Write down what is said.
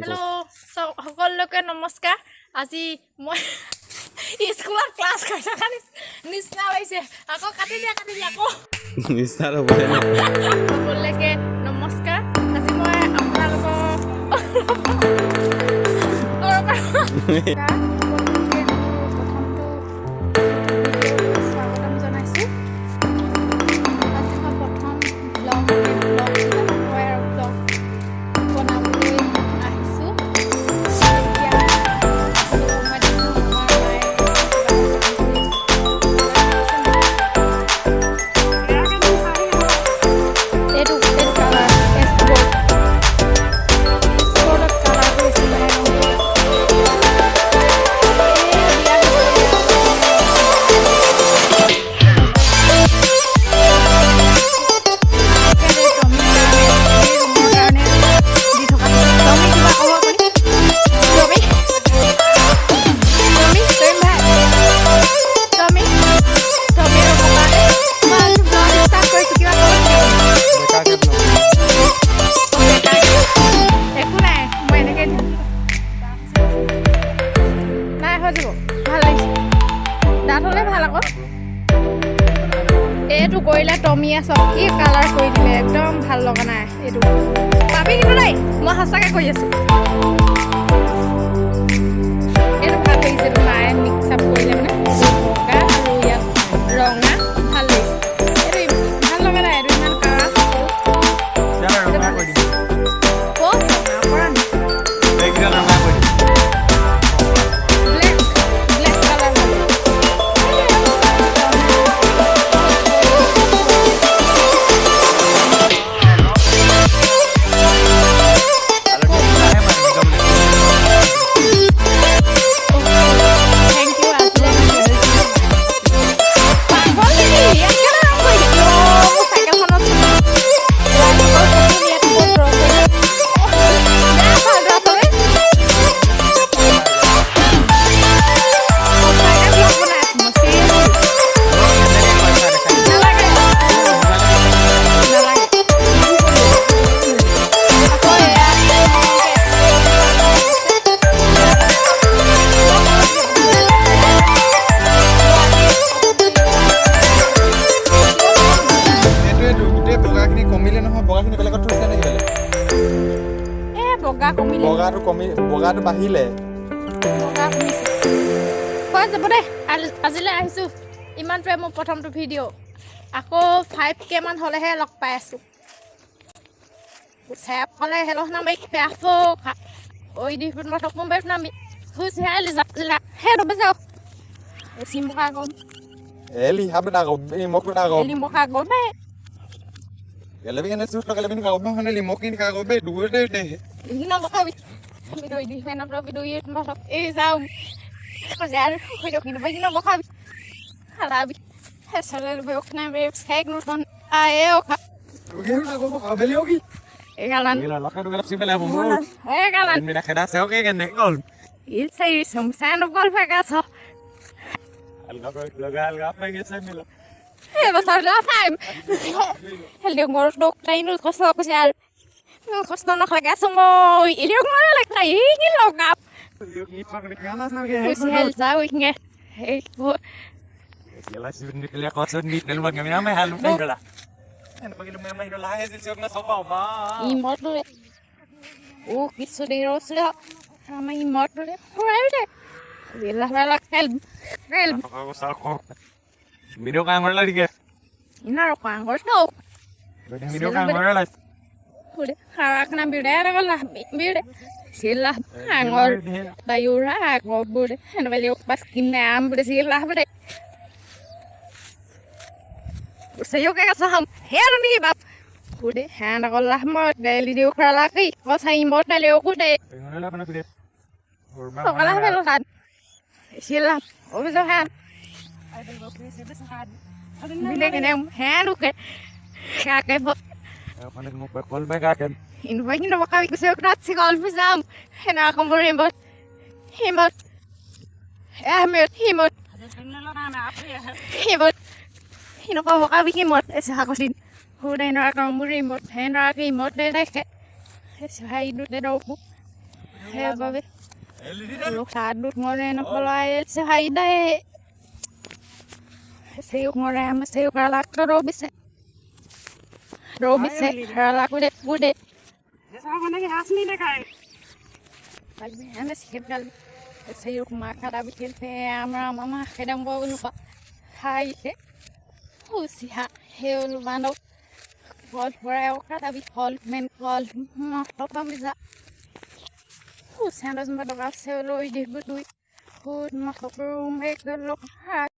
Hello সকলোকে নমস্কাৰ আজি মই স্কুলত ক্লাছ কৰি থকা নিচিনা হৈছে আকৌ কাটি দিয়া আকৌ নিস্তাৰ হ'ব দে সকলোকে নমস্কাৰ আজি মই স্বাগতম জনাইছোঁ আজি মই প্ৰথম ব্লগ বনাবলৈ আহিছোঁ এইটো কৰিলে টমিয়া চব কি কালাৰ কৰি দিলে একদম ভাল লগা নাই এইটো পাবি কিন্তু নাই মই সঁচাকৈ কৈ আছোঁ এইটো ভাল লাগিছে এইটো মায়ে মিক্স আপ কৰিলে মানে বগা আৰু ইয়াত ৰঙা ভাল লাগিছে এইটো ভাল লগা নাই এইটো ইমান কালাৰ বগাটো বাঢ়িলে হৈ যাব দে আজিলৈ আহিছোঁ ইমানটোৱে মোৰ প্ৰথমটো ভিডিঅ' আকৌ 5K মান হ'লেহে লগ পাই আছোঁ saya kalau hello nambai peafo oi di pun masak mumbai nambi hus heli zila hedo besau simbo kagon eli habda go ini mok na go eli moka go be ya lebih kan sus kalau lebih go mah kan eli mokin ka go be dua deh ini nama kawi video ini mana pro video ini masak zau fazer video ini bagi nama kawi halabi hesale lebih okna be seg nuton ayo ka oke na go kabeli oki galan gila lakar udah sih bela bumbu galan mina kena saya oke kan gol il sai samsano gol pagaso alga apa yang saya milo besar dah time hel dia ngor dok train ut kosto ko sial kosto nak lagi semua ini ngor lagi ini logap ini pak di kanan lagi hel zau inge hey bo gila sih ini lihat kosto di dalam kami nama halu penggala ano pag ilumay may lahi sa siyog na sopa ba imot le kiso de rosla ama imot le right wala kelb ako sa ako video ka ngor la dige inaro ko angor to video ka ngor la ude harak na bidera wala bide sila angor dayura ko bude ano bali pas kinam bude sila bude saya kayak saham heru nih bab udah hana kalau mau dari dia ukra lagi kalau saya mau dari aku deh kalau pelosan silam oh bisa kan bila kena heru ke kakek bab ini bagi nama kami kusuk nasi kalau bisa hena aku mau himbat himbat Hino ka bikimot sa ako sin. Huday na ako murimot, henra kimot de deke. Sa hay do de do. Hey, Bobby. Look at good morning. Apply. Say hi, day. Say good morning. Say good luck to Robinson. Robinson. Her luck with it. Would it? Yes, I'm gonna ask me the guy. I'm a skipper. Say you mark out a bit of Mama. I don't go look. Hi. Oh, see her. He'll run up. What where I got a bit called men called. Not of is that. Oh, Sanders, but the rest of the good. Good, not of room. Make good look.